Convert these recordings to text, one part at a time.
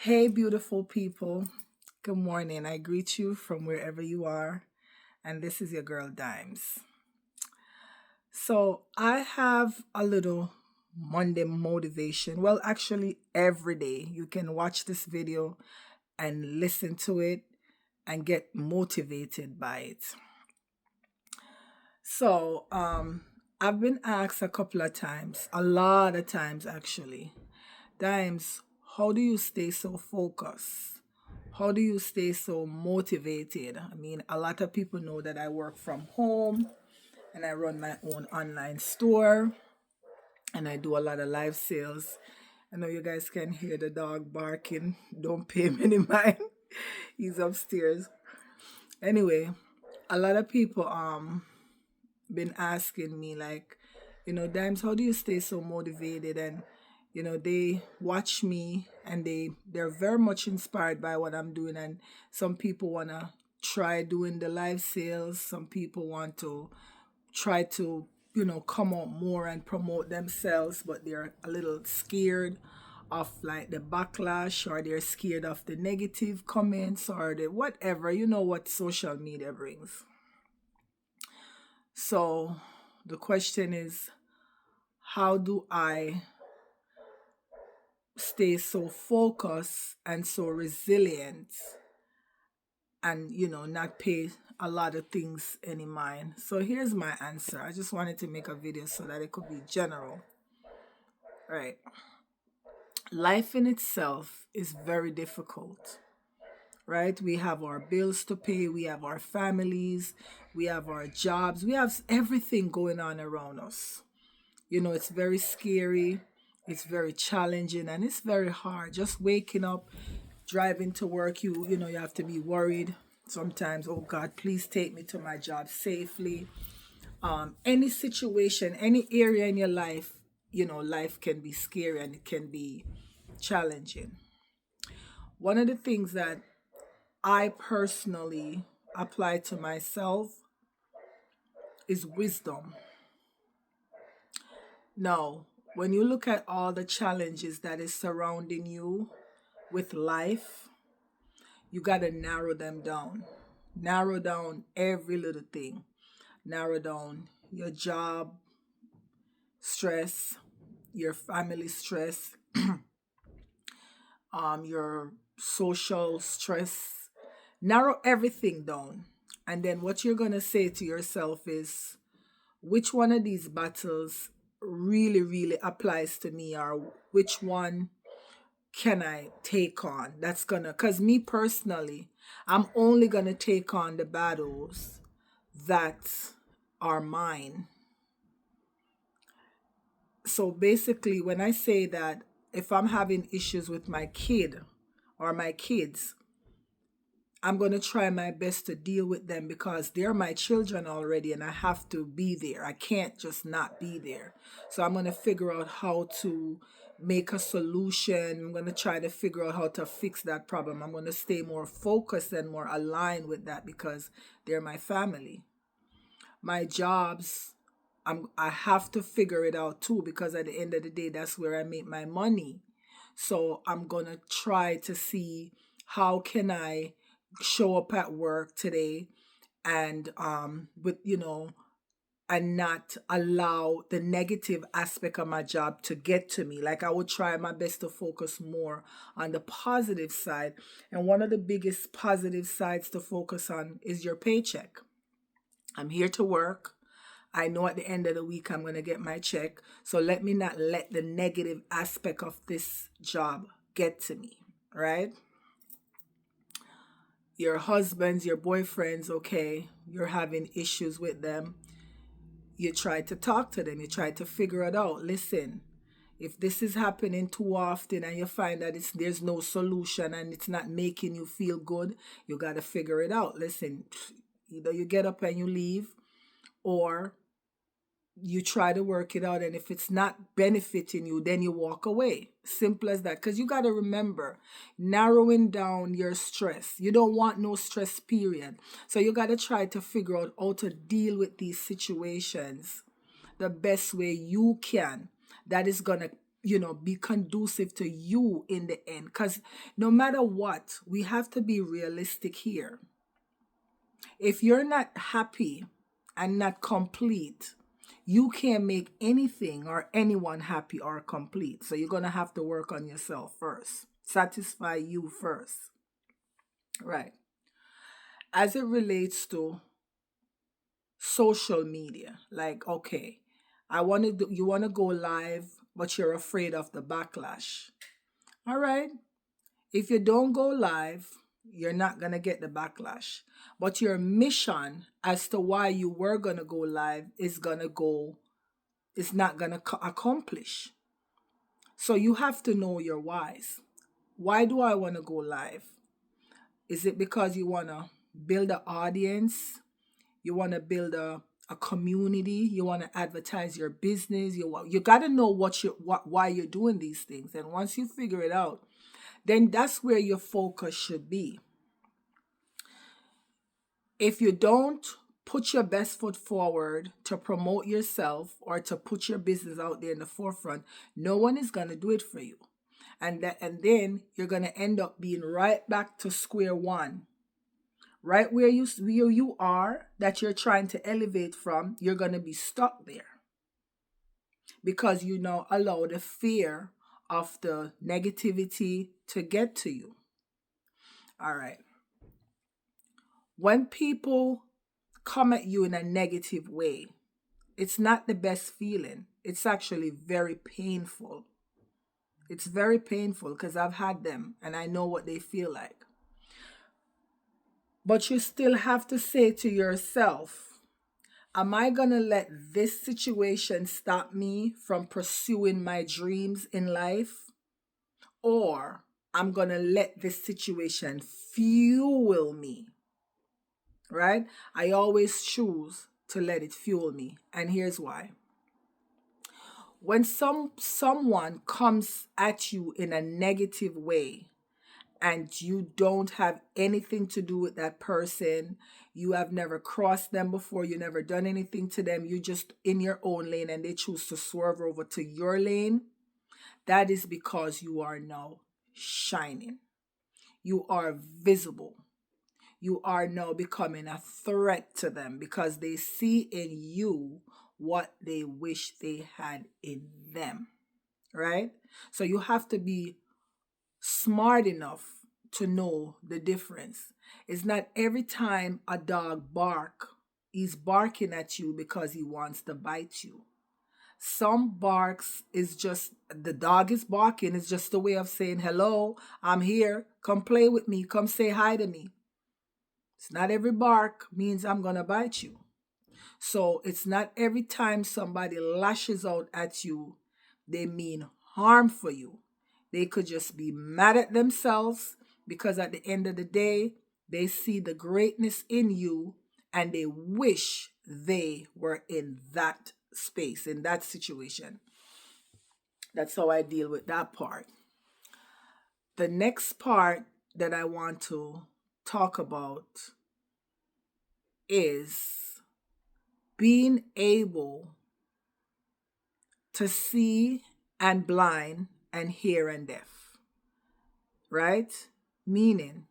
Hey, beautiful people. Good morning. I greet you from wherever you are. And this is your girl, Dimes. So, I have a little Monday motivation. Well, actually, every day you can watch this video and listen to it and get motivated by it. So, I've been asked a couple of times, a lot of times actually, Dimes, how do you stay so focused? How do you stay so motivated? I mean, a lot of people know that I work from home and I run my own online store and I do a lot of live sales. I know you guys can hear the dog barking. Don't pay him any mind. He's upstairs. Anyway, a lot of people been asking me like, Dimes, how do you stay so motivated? And they watch me and they're very much inspired by what I'm doing. And some people wanna try doing the live sales. Some people want to try to come out more and promote themselves, but they're a little scared of like the backlash, or they're scared of the negative comments, or the whatever, what social media brings. So the question is, how do I stay so focused and so resilient and, not pay a lot of things any mind? So here's my answer. I just wanted to make a video so that it could be general. Right. Life in itself is very difficult, right? We have our bills to pay, we have our families, we have our jobs, we have everything going on around us. It's very scary, it's very challenging, and it's very hard. Just waking up, driving to work, you have to be worried sometimes. Oh God, please take me to my job safely. Any situation, any area in your life, life can be scary and it can be challenging. One of the things that I personally apply to myself is wisdom. Now, when you look at all the challenges that is surrounding you with life, you got to narrow them down. Narrow down every little thing. Narrow down your job stress, your family stress, your social stress. Narrow everything down. And then what you're going to say to yourself is, which one of these battles really, really applies to me, or which one can I take on? That's gonna, because me personally, I'm only gonna take on the battles that are mine. So basically, when I say that, if I'm having issues with my kid or my kids, I'm going to try my best to deal with them because they're my children already and I have to be there. I can't just not be there. So I'm going to figure out how to make a solution. I'm going to try to figure out how to fix that problem. I'm going to stay more focused and more aligned with that because they're my family. My jobs, I have to figure it out too because at the end of the day, that's where I make my money. So I'm going to try to see how can I show up at work today and with and not allow the negative aspect of my job to get to me. Like I would try my best to focus more on the positive side. And one of the biggest positive sides to focus on is your paycheck. I'm here to work. I know at the end of the week I'm going to get my check. So let me not let the negative aspect of this job get to me, right? Your husbands, your boyfriends, okay, you're having issues with them. You try to talk to them, you try to figure it out. Listen, if this is happening too often and you find that there's no solution and it's not making you feel good, you got to figure it out. Listen, either you get up and you leave, or you try to work it out, and if it's not benefiting you, then you walk away. Simple as that. Because you got to remember, narrowing down your stress, you don't want no stress, period. So you got to try to figure out how to deal with these situations the best way you can. That is going to be conducive to you in the end. Because no matter what, we have to be realistic here. If you're not happy and not complete, you can't make anything or anyone happy or complete. So you're going to have to work on yourself first. Satisfy you first. Right. As it relates to social media, like, okay, you want to go live, but you're afraid of the backlash. All right. If you don't go live, you're not going to get the backlash. But your mission as to why you were going to go live is not going to accomplish. So you have to know your whys. Why do I want to go live? Is it because you want to build an audience? You want to build a community? You want to advertise your business? You got to know why you're doing these things. And once you figure it out, then that's where your focus should be. If you don't put your best foot forward to promote yourself or to put your business out there in the forefront, no one is going to do it for you. And then you're going to end up being right back to square one. Right where you are, that you're trying to elevate from, you're going to be stuck there. Because you now allow the fear of the negativity to get to you. All right. When people come at you in a negative way, it's not the best feeling. It's actually very painful. It's very painful because I've had them and I know what they feel like. But you still have to say to yourself, am I going to let this situation stop me from pursuing my dreams in life? Or I'm going to let this situation fuel me? Right? I always choose to let it fuel me. And here's why. When someone comes at you in a negative way and you don't have anything to do with that person, you have never crossed them before, you never done anything to them, you just in your own lane and they choose to swerve over to your lane, that is because you are now shining. You are visible. You are now becoming a threat to them because they see in you what they wish they had in them, right? So you have to be smart enough to know the difference. It's not every time a dog barks, he's barking at you because he wants to bite you. Some barks is just, the dog is barking, it's just a way of saying, hello, I'm here, come play with me, come say hi to me. It's not every bark means I'm going to bite you. So it's not every time somebody lashes out at you, they mean harm for you. They could just be mad at themselves because at the end of the day, they see the greatness in you and they wish they were in that space, in that situation. That's how I deal with that part. The next part that I want to talk about is being able to see and blind and hear and deaf, right? Meaning,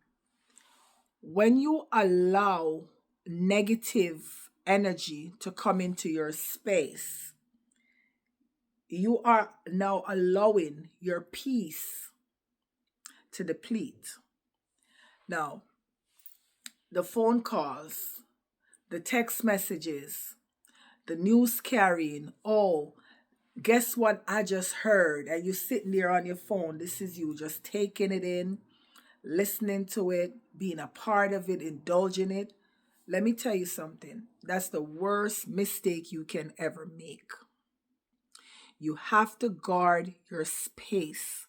when you allow negative energy to come into your space, you are now allowing your peace to deplete. Now, the phone calls, the text messages, the news carrying, oh, guess what I just heard? And you're sitting there on your phone. This is you just taking it in, listening to it, being a part of it, indulging it. Let me tell you something. That's the worst mistake you can ever make. You have to guard your space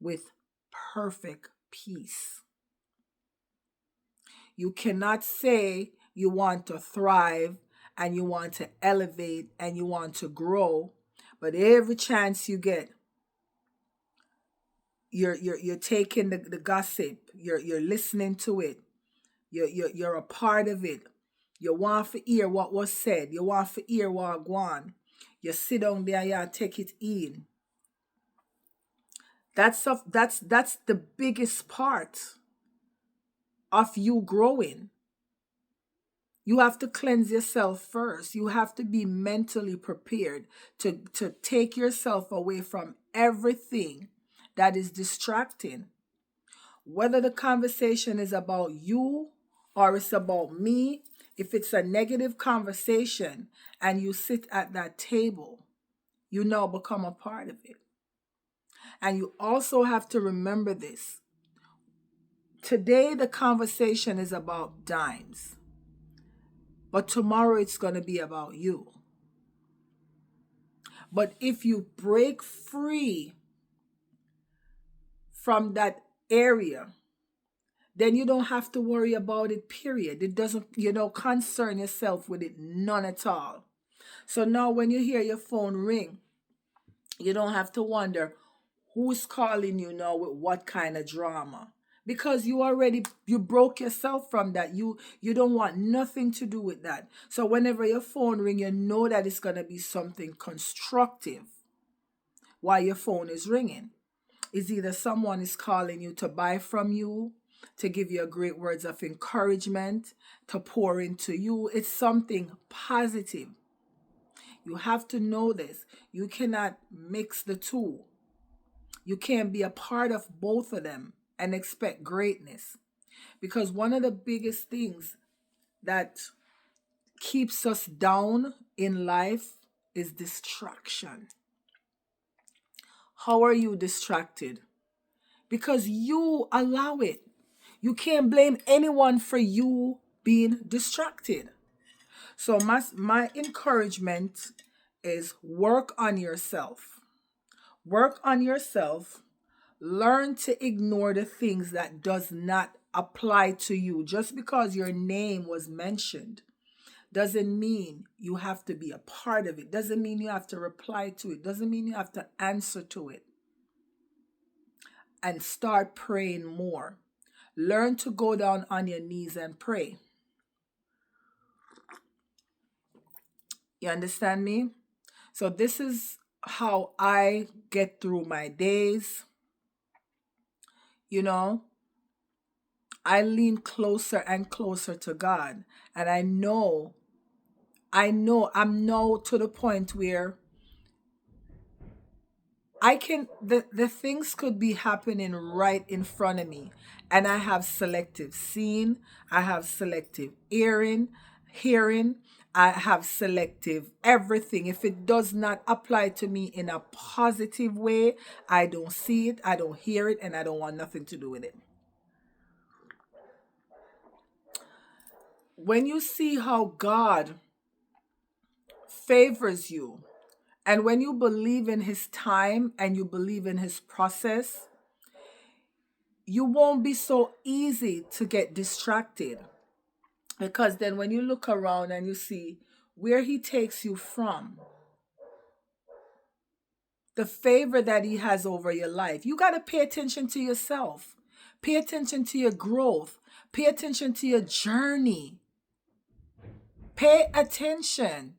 with perfect peace. You cannot say you want to thrive and you want to elevate and you want to grow, but every chance you get, you're taking the gossip, you're listening to it, you're a part of it. You want to hear what was said, you want to hear what gone. You sit down there and you take it in. That's the biggest part of you growing. You have to cleanse yourself first. You have to be mentally prepared to take yourself away from everything that is distracting. Whether the conversation is about you or it's about me, if it's a negative conversation and you sit at that table, you now become a part of it. And you also have to remember this. Today, the conversation is about dimes, but tomorrow it's going to be about you. But if you break free from that area, then you don't have to worry about it, period. It doesn't, concern yourself with it, none at all. So now when you hear your phone ring, you don't have to wonder who's calling you now with what kind of drama. Because you broke yourself from that. You don't want nothing to do with that. So whenever your phone ring, you know that it's going to be something constructive while your phone is ringing. It's either someone is calling you to buy from you, to give you great words of encouragement, to pour into you. It's something positive. You have to know this. You cannot mix the two. You can't be a part of both of them and expect greatness. Because one of the biggest things that keeps us down in life is distraction. How are you distracted? Because you allow it. You can't blame anyone for you being distracted. So my encouragement is work on yourself. Work on yourself. Learn to ignore the things that does not apply to you. Just because your name was mentioned doesn't mean you have to be a part of it. Doesn't mean you have to reply to it. Doesn't mean you have to answer to it. And start praying more. Learn to go down on your knees and pray. You understand me? So this is how I get through my days. I lean closer and closer to God. And I know I'm now to the point where the things could be happening right in front of me. And I have selective seeing, I have selective hearing, I have selective everything. If it does not apply to me in a positive way, I don't see it, I don't hear it, and I don't want nothing to do with it. When you see how God favors you, and when you believe in his time and you believe in his process, you won't be so easy to get distracted. Because then when you look around and you see where he takes you from, the favor that he has over your life, you got to pay attention to yourself. Pay attention to your growth. Pay attention to your journey. Pay attention.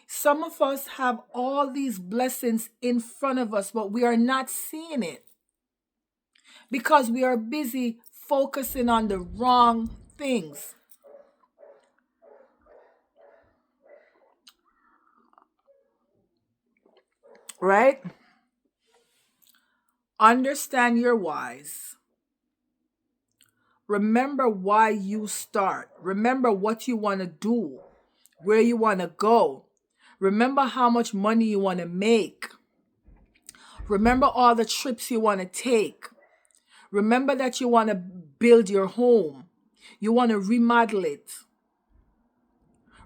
Some of us have all these blessings in front of us, but we are not seeing it because we are busy focusing on the wrong things. Right? Understand your whys. Remember why you start. Remember what you want to do, where you want to go. Remember how much money you want to make. Remember all the trips you want to take. Remember that you want to build your home. You want to remodel it.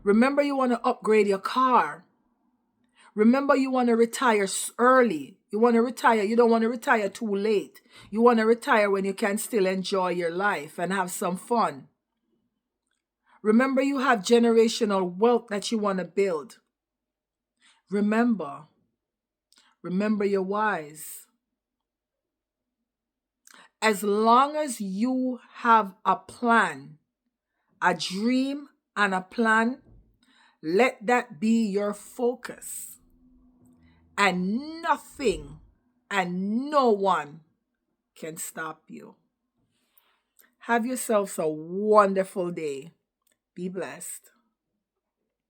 Remember you want to upgrade your car. Remember you want to retire early. You want to retire. You don't want to retire too late. You want to retire when you can still enjoy your life and have some fun. Remember you have generational wealth that you want to build. Remember your whys. As long as you have a plan, a dream and a plan, let that be your focus. And nothing and no one can stop you. Have yourselves a wonderful day. Be blessed.